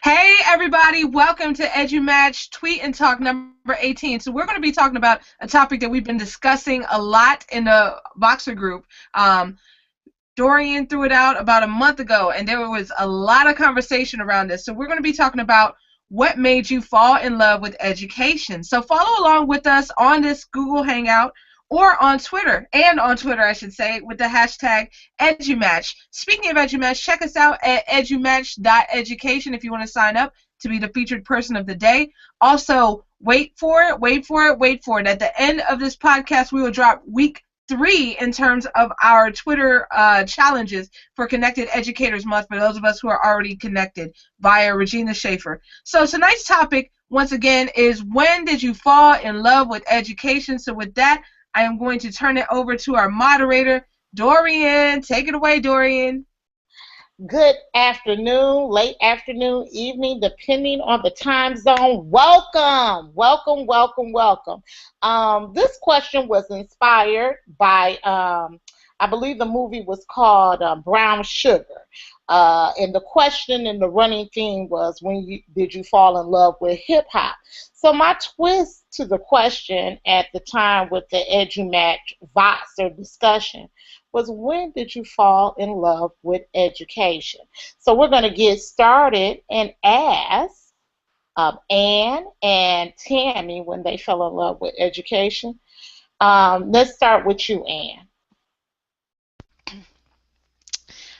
Hey everybody, welcome to EduMatch Tweet and Talk number 18. So we're going to be talking about a topic that we've been discussing a lot in the Boxer group. Dorian threw it out about a month ago, and there was a lot of conversation around this. So we're going to be talking about what made you fall in love with education. So follow along with us on this Google Hangout or on Twitter, I should say, with the hashtag EduMatch. Speaking of EduMatch, check us out at edumatch.education if you want to sign up to be the featured person of the day. Also, wait for it. At the end of this podcast, we will drop week 3 in terms of our Twitter challenges for Connected Educators Month for those of us who are already connected via Regina Schaefer. So tonight's topic, once again, is when did you fall in love with education? So with that, I am going to turn it over to our moderator, Dorian. Take it away, Dorian. Good afternoon, late afternoon, evening, depending on the time zone. Welcome. This question was inspired by, I believe the movie was called Brown Sugar. And the question and the running theme was, did you fall in love with hip hop? So my twist to the question at the time with the EduMatch Voxer discussion was, when did you fall in love with education? So we're going to get started and ask Anne and Tammy when they fell in love with education. Let's start with you, Anne.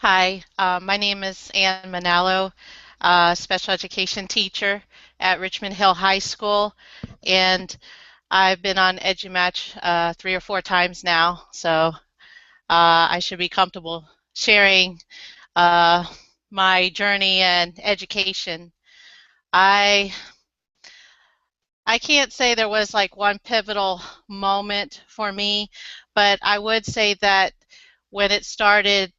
Hi, my name is Anne Manalo, special education teacher at Richmond Hill High School, and I've been on EduMatch 3 or 4 times now, so I should be comfortable sharing my journey and education. I can't say there was like one pivotal moment for me, but I would say that when it started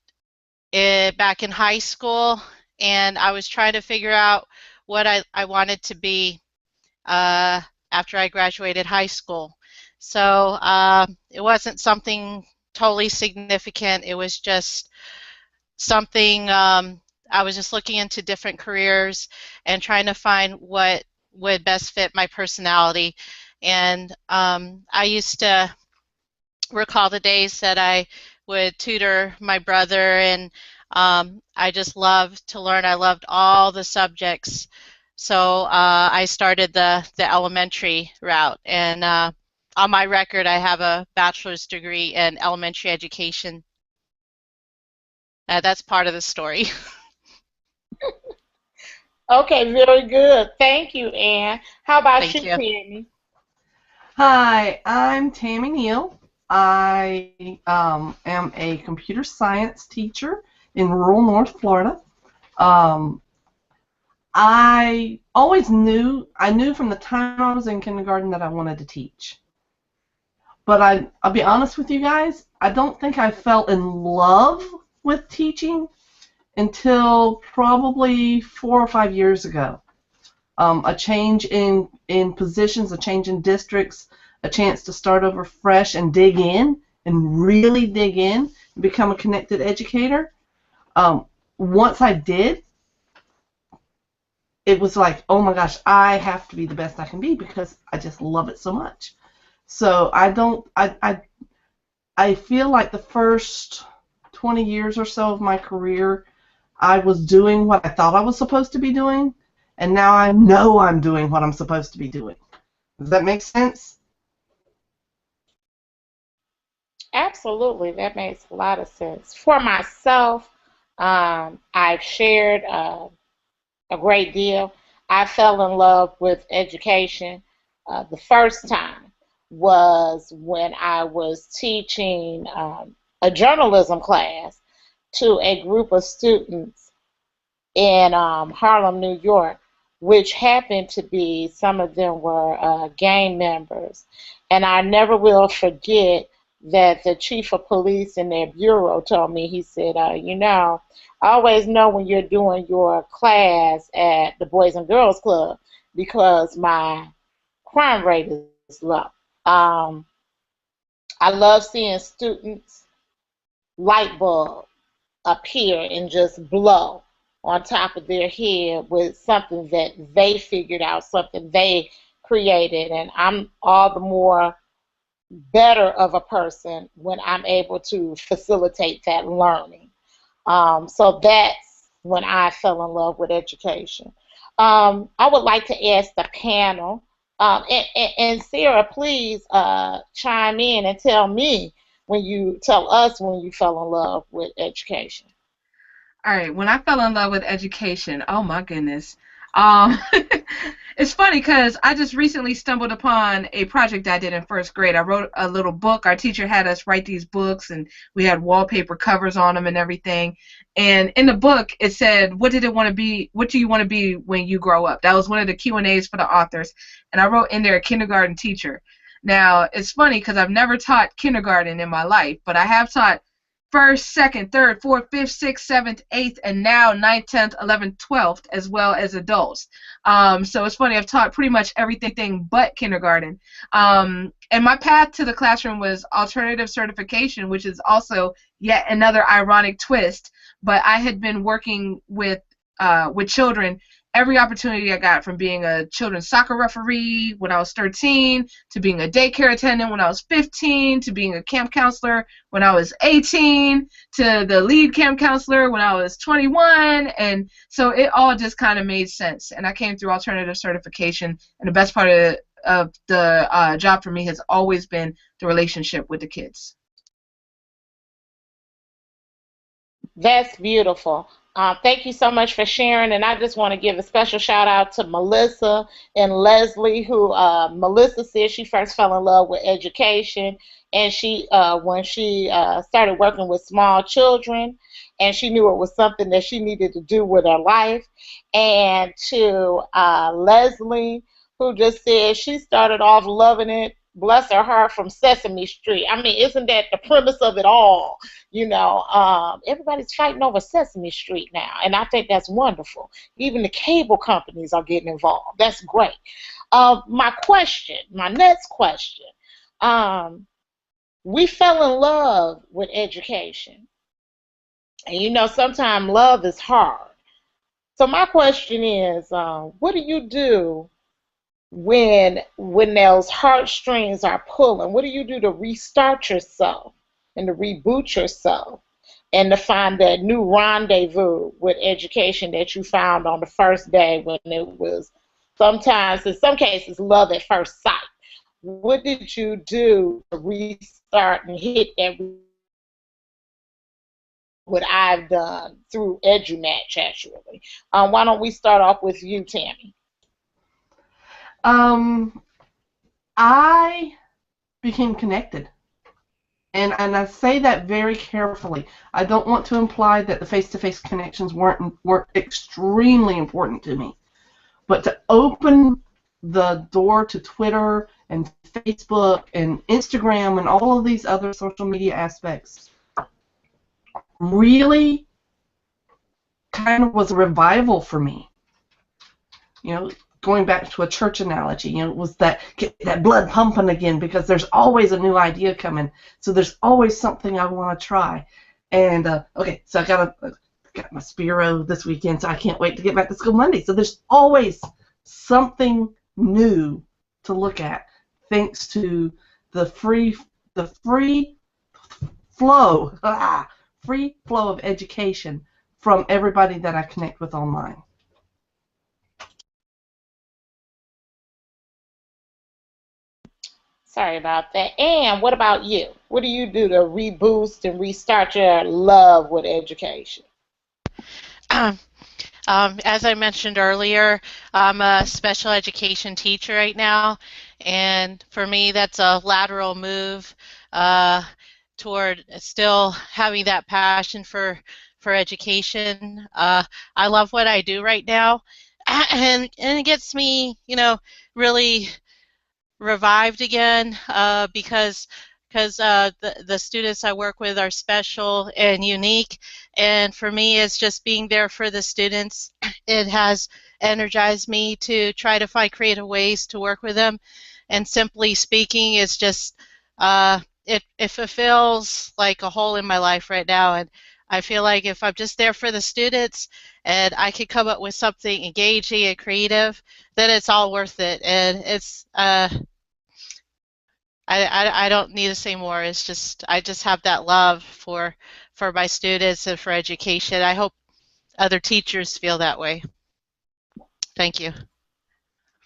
back in high school, and I was trying to figure out what I wanted to be after I graduated high school. So it wasn't something totally significant. It was just something I was just looking into different careers and trying to find what would best fit my personality. And I used to recall the days that I would tutor my brother, and I just loved to learn. I loved all the subjects. So I started the elementary route, and on my record I have a bachelor's degree in elementary education. That's part of the story. Okay, very good. Thank you, Anne. How about Thank you, you. Tammy? Hi, I'm Tammy Neil. I am a computer science teacher in rural North Florida. I knew from the time I was in kindergarten that I wanted to teach. But I'll be honest with you guys, I don't think I fell in love with teaching until probably 4 or 5 years ago. A change in positions, a change in districts, a chance to start over fresh and dig in and really dig in and become a connected educator. Once I did, it was like, oh my gosh, I have to be the best I can be because I just love it so much. So I feel like the first 20 years or so of my career, I was doing what I thought I was supposed to be doing, and now I know I'm doing what I'm supposed to be doing. Does that make sense? Absolutely, that makes a lot of sense. For myself, I've shared a great deal. I fell in love with education. The first time was when I was teaching a journalism class to a group of students in Harlem, New York, which happened to be, some of them were gang members. And I never will forget that the chief of police in their bureau told me, he said, I always know when you're doing your class at the Boys and Girls Club because my crime rate is low. I love seeing students light bulb appear and just blow on top of their head with something that they figured out, something they created. And I'm all the more better of a person when I'm able to facilitate that learning. So that's when I fell in love with education. I would like to ask the panel, and Sarah, please chime in and tell us when you fell in love with education. All right, when I fell in love with education, oh my goodness. Um, it's funny because I just recently stumbled upon a project I did in first grade. I wrote a little book. Our teacher had us write these books, and we had wallpaper covers on them and everything. And in the book, it said, "What did it want to be? What do you want to be when you grow up?" That was one of the Q&As for the authors, and I wrote in there a kindergarten teacher. Now, it's funny because I've never taught kindergarten in my life, but I have taught first, second, third, fourth, fifth, sixth, seventh, eighth, and now ninth, 10th, 11th, 12th, as well as adults. So it's funny, I've taught pretty much everything but kindergarten. And my path to the classroom was alternative certification, which is also yet another ironic twist. But I had been working with children every opportunity I got, from being a children's soccer referee when I was 13, to being a daycare attendant when I was 15, to being a camp counselor when I was 18, to the lead camp counselor when I was 21, and so it all just kind of made sense. And I came through alternative certification, and the best part of the job for me has always been the relationship with the kids. That's beautiful. Thank you so much for sharing, and I just want to give a special shout out to Melissa and Leslie, who Melissa said she first fell in love with education, and she when she started working with small children, and she knew it was something that she needed to do with her life. And to Leslie, who just said she started off loving it, bless her heart, from Sesame Street. I mean, isn't that the premise of it all? You know, everybody's fighting over Sesame Street now, and I think that's wonderful. Even the cable companies are getting involved. That's great. My next question, we fell in love with education, and you know, sometimes love is hard. So my question is, what do you do when those heartstrings are pulling? What do you do to restart yourself and to reboot yourself and to find that new rendezvous with education that you found on the first day, when it was sometimes, in some cases, love at first sight? What did you do to restart and hit what I've done through EduMatch, actually? Why don't we start off with you, Tammy? I became connected. And I say that very carefully. I don't want to imply that the face-to-face connections weren't extremely important to me. But to open the door to Twitter and Facebook and Instagram and all of these other social media aspects really kind of was a revival for me. You know, going back to a church analogy, you know, it was that, get that blood pumping again, because there's always a new idea coming. So there's always something I want to try. And okay, so I got my Spiro this weekend, so I can't wait to get back to school Monday. So there's always something new to look at, thanks to the free flow of education from everybody that I connect with online. Sorry about that. And what about you? What do you do to reboost and restart your love with education? As I mentioned earlier, I'm a special education teacher right now, and for me that's a lateral move toward still having that passion for education. I love what I do right now, and it gets me, you know, really revived again, because the students I work with are special and unique, and for me it's just being there for the students. It has energized me to try to find creative ways to work with them, and simply speaking, it's just it fulfills like a hole in my life right now, and I feel like if I'm just there for the students and I can come up with something engaging and creative, then it's all worth it. And it's I don't need to say more. It's just I just have that love for my students and for education. I hope other teachers feel that way. Thank you.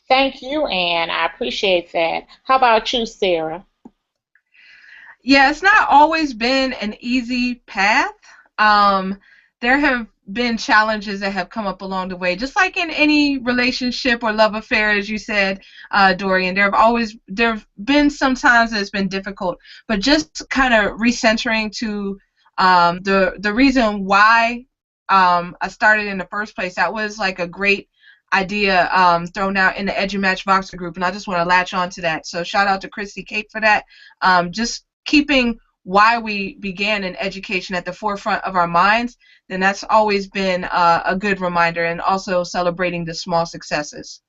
Thank you, Anne. I appreciate that. How about you, Sarah? Yeah, it's not always been an easy path. There have been challenges that have come up along the way, just like in any relationship or love affair, as you said, Dorian. There have been some times that it's been difficult, but just kind of recentering to the reason why I started in the first place. That was like a great idea thrown out in the EduMatch Voxer group, and I just want to latch on to that. So shout out to Christy Kate for that. Just keeping why we began in education at the forefront of our minds, then that's always been a good reminder, and also celebrating the small successes.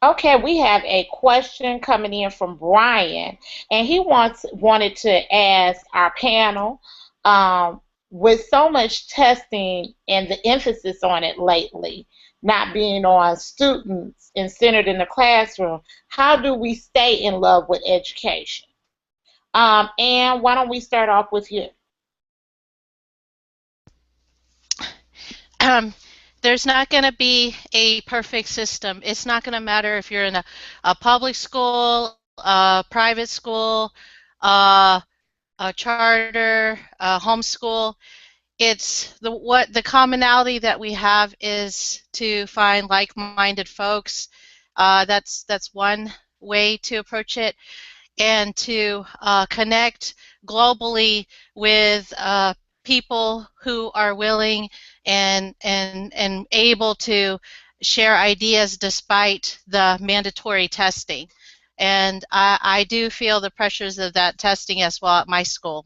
Okay, we have a question coming in from Brian, and he wanted to ask our panel, with so much testing and the emphasis on it lately, not being on students and centered in the classroom, how do we stay in love with education? Anne, why don't we start off with you? There's not going to be a perfect system. It's not going to matter if you're in a public school, a private school, a charter, a homeschool. It's the commonality that we have is to find like-minded folks. That's one way to approach it, and to connect globally with people who are willing and able to share ideas despite the mandatory testing. And I do feel the pressures of that testing as well at my school.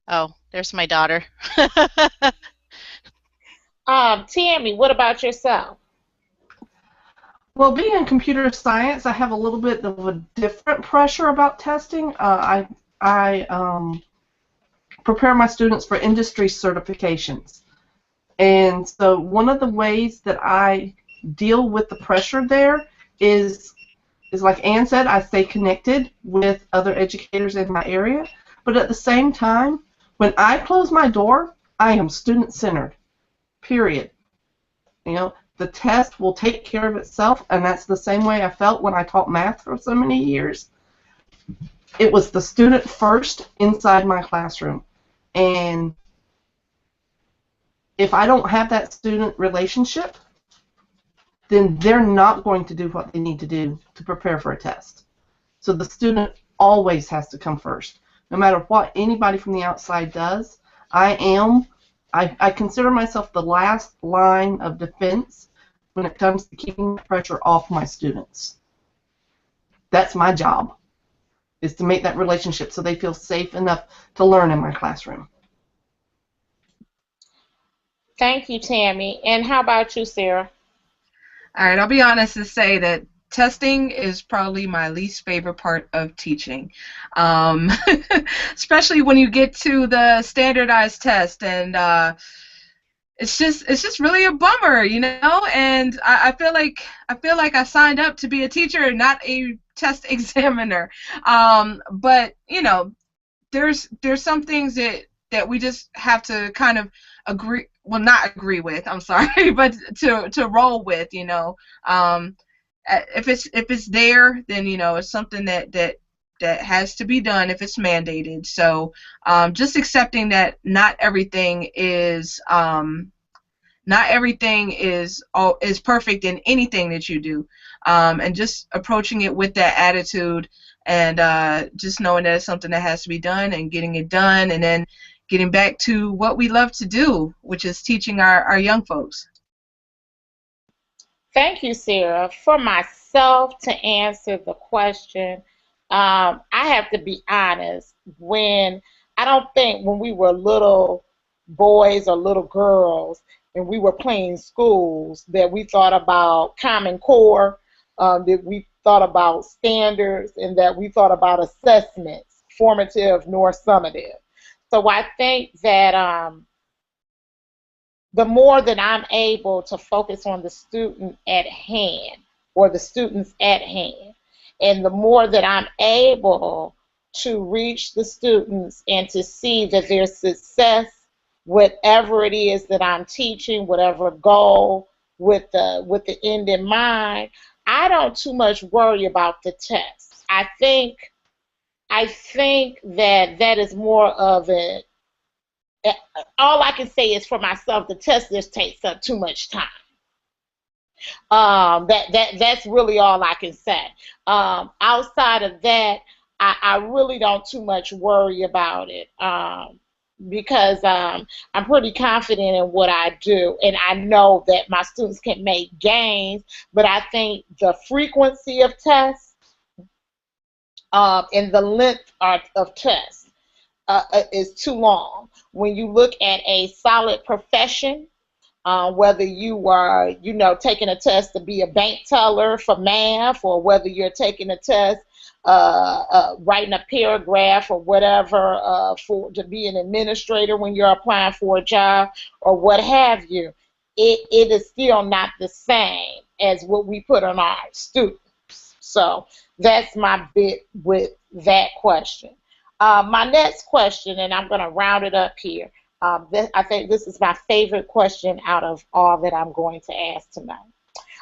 Oh, there's my daughter. Tammy, what about yourself? Well, being in computer science, I have a little bit of a different pressure about testing. I prepare my students for industry certifications. And so one of the ways that I deal with the pressure there is like Anne said, I stay connected with other educators in my area. But at the same time, when I close my door, I am student-centered, period. You know, the test will take care of itself, and that's the same way I felt when I taught math for so many years. It was the student first inside my classroom. And if I don't have that student relationship, then they're not going to do what they need to do to prepare for a test. So the student always has to come first. No matter what anybody from the outside does, I consider myself the last line of defense when it comes to keeping the pressure off my students. That's my job, is to make that relationship so they feel safe enough to learn in my classroom. Thank you, Tammy. And how about you, Sarah? All right, I'll be honest and say that testing is probably my least favorite part of teaching, especially when you get to the standardized test, and it's just really a bummer, you know. And I feel like I signed up to be a teacher, not a test examiner. But you know, there's some things that we just have to kind of agree. Well, not agree with. I'm sorry, but to roll with, you know. If it's there, then you know it's something that has to be done if it's mandated. So just accepting that not everything is perfect in anything that you do, and just approaching it with that attitude, and just knowing that it's something that has to be done and getting it done, and then getting back to what we love to do, which is teaching our young folks. Thank you, Sarah. For myself, to answer the question, I have to be honest. I don't think when we were little boys or little girls and we were playing schools that we thought about Common Core, that we thought about standards, and that we thought about assessments, formative nor summative. So I think that the more that I'm able to focus on the student at hand or the students at hand, and the more that I'm able to reach the students and to see that their success, whatever it is that I'm teaching, whatever goal with the end in mind, I don't too much worry about the test. I think that is more of a, all I can say is for myself, the test just takes up too much time. That's really all I can say. Outside of that, I really don't too much worry about it, because I'm pretty confident in what I do, and I know that my students can make gains, but I think the frequency of tests and the length of tests is too long. When you look at a solid profession, whether you are, taking a test to be a bank teller for math, or whether you're taking a test, writing a paragraph or whatever, to be an administrator when you're applying for a job or what have you, it is still not the same as what we put on our students. So that's my bit with that question. My next question, and I'm going to round it up here. I think this is my favorite question out of all that I'm going to ask tonight.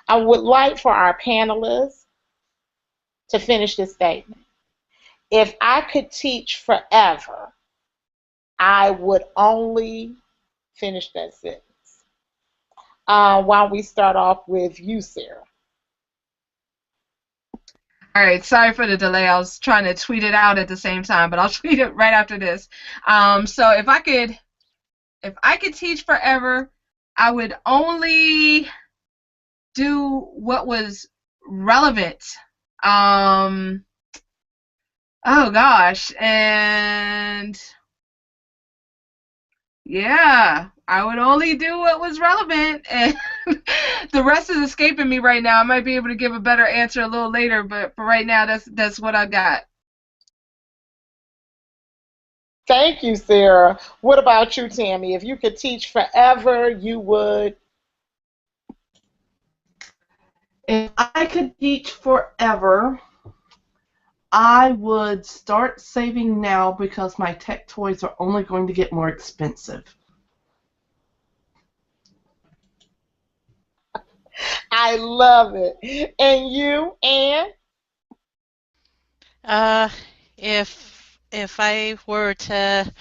I would like for our panelists to finish this statement. If I could teach forever, I would only finish that sentence. Why don't we start off with you, Sarah? All right, sorry for the delay. I was trying to tweet it out at the same time, but I'll tweet it right after this. So if I could teach forever, I would only do what was relevant. Oh gosh, and yeah, I would only do what was relevant, and the rest is escaping me right now. I might be able to give a better answer a little later, but for right now, that's what I got. Thank you, Sarah. What about you, Tammy? If you could teach forever, you would? If I could teach forever, I would start saving now because my tech toys are only going to get more expensive. I love it. And you, Anne? If I were to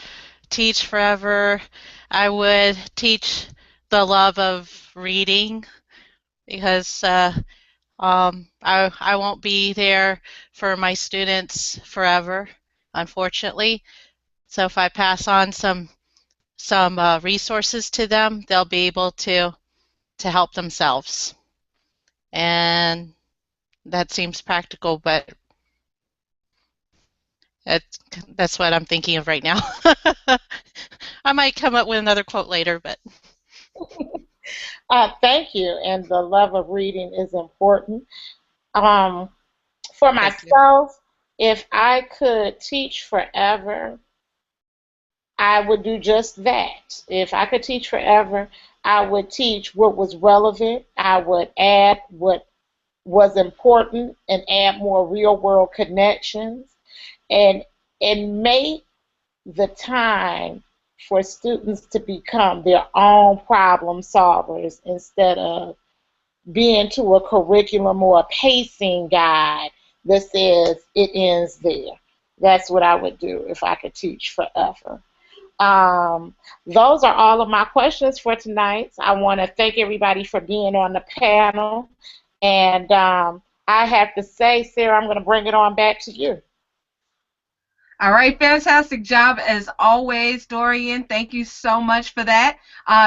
teach forever, I would teach the love of reading, because I won't be there for my students forever, unfortunately. So if I pass on some resources to them, they'll be able to help themselves. And that seems practical, but that's what I'm thinking of right now. I might come up with another quote later, but Thank you. And the love of reading is important. For myself, if I could teach forever, I would do just that. If I could teach forever, I would teach what was relevant. I would add what was important and add more real-world connections, and make the time for students to become their own problem solvers instead of being to a curriculum or a pacing guide that says it ends there. That's what I would do if I could teach forever. Those are all of my questions for tonight. I want to thank everybody for being on the panel. And I have to say, Sarah, I'm going to bring it on back to you. All right, fantastic job as always, Dorian. Thank you so much for that.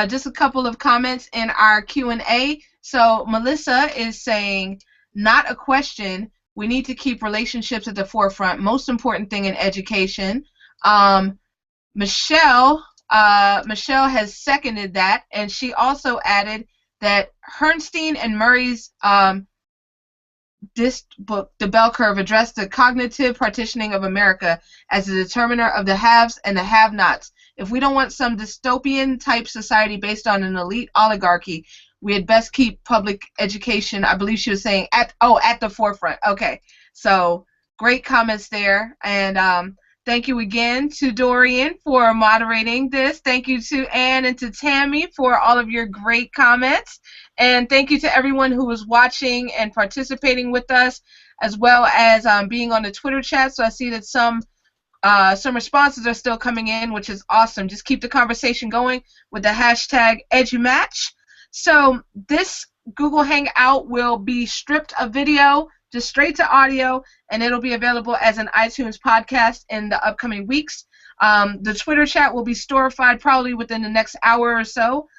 Just a couple of comments in our Q&A. So Melissa is saying, not a question. We need to keep relationships at the forefront. Most important thing in education. Michelle has seconded that, and she also added that Herrnstein and Murray's this book, The Bell Curve, addressed the cognitive partitioning of America as a determiner of the haves and the have-nots. if we don't want some dystopian type society based on an elite oligarchy, we had best keep public education, I believe she was saying, at the forefront. Okay, so great comments there. And thank you again to Dorian for moderating this. Thank you to Anne and to Tammy for all of your great comments. And thank you to everyone who was watching and participating with us, as well as being on the Twitter chat. So I see that some responses are still coming in, which is awesome. Just keep the conversation going with the hashtag EduMatch. So this Google Hangout will be stripped of video, just straight to audio, and it'll be available as an iTunes podcast in the upcoming weeks. The Twitter chat will be storified probably within the next hour or so.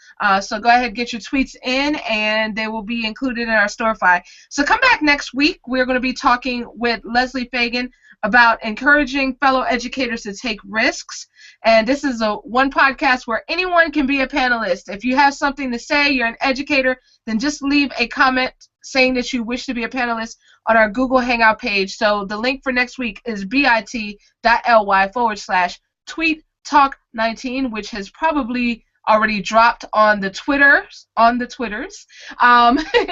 So go ahead, get your tweets in, and they will be included in our Storify. So come back next week. We're going to be talking with Leslie Fagan about encouraging fellow educators to take risks. And this is one podcast where anyone can be a panelist. If you have something to say, you're an educator, then just leave a comment saying that you wish to be a panelist on our Google Hangout page. So the link for next week is bit.ly/tweettalk19, which has probably already dropped on the Twitters.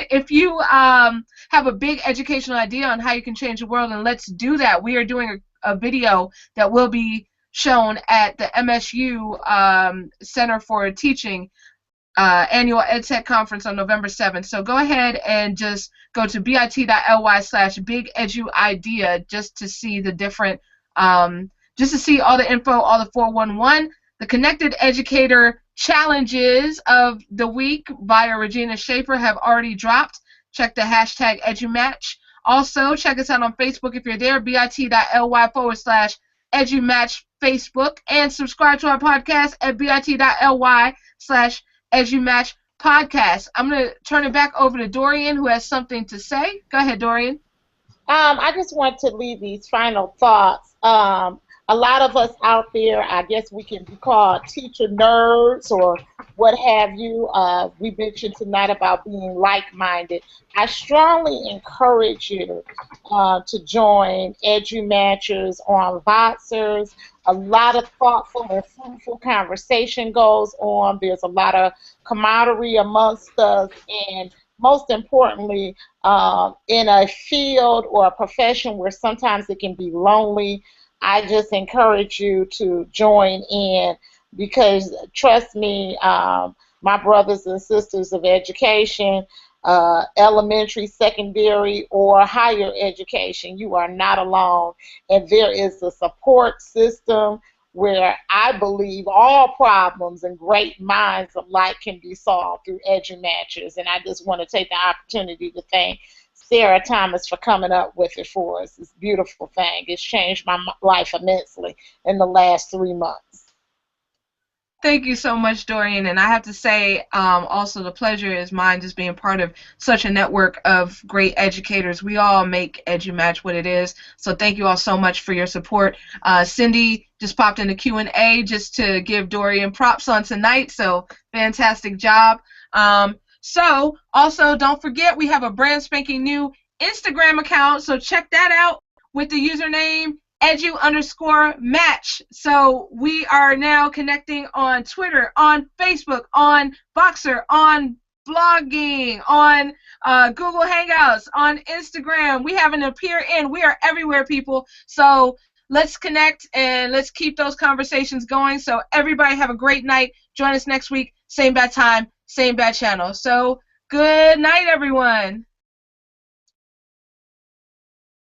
If you have a big educational idea on how you can change the world, and let's do that. We are doing a video that will be shown at the MSU Center for Teaching annual EdTech conference on November 7th. So go ahead and just go to bit.ly/bigeduidea just to see the different, just to see all the info, all the 411. The Connected Educator challenges of the week via Regina Schaefer have already dropped. Check the hashtag EduMatch. Also, check us out on Facebook if you're there, bit.ly/EduMatch Facebook, and subscribe to our podcast at bit.ly/EduMatch Podcast. I'm going to turn it back over to Dorian, who has something to say. Go ahead, Dorian. I just want to leave these final thoughts. A lot of us out there, I guess we can be called teacher nerds or what have you. We mentioned tonight about being like-minded. I strongly encourage you to join EduMatchers on Voxers. A lot of thoughtful and fruitful conversation goes on. There's a lot of camaraderie amongst us, and most importantly, in a field or a profession where sometimes it can be lonely, I just encourage you to join in because, trust me, my brothers and sisters of education, elementary, secondary, or higher education, you are not alone. And there is a support system where I believe all problems and great minds alike can be solved through EduMatchers. And I just want to take the opportunity to thank Sarah Thomas for coming up with it for us. It's a beautiful thing. It's changed my life immensely in the last 3 months. Thank you so much, Dorian. And I have to say, also the pleasure is mine just being part of such a network of great educators. We all make EduMatch what it is. So thank you all so much for your support. Cindy just popped in the Q&A just to give Dorian props on tonight. So fantastic job. So also don't forget we have a brand spanking new Instagram account. So check that out with the username edu_match. So we are now connecting on Twitter, on Facebook, on Voxer, on blogging, on Google Hangouts, on Instagram. We have an appear in. We are everywhere, people. So let's connect and let's keep those conversations going. So everybody have a great night. Join us next week. Same bad time, same bad channel. So good night, everyone.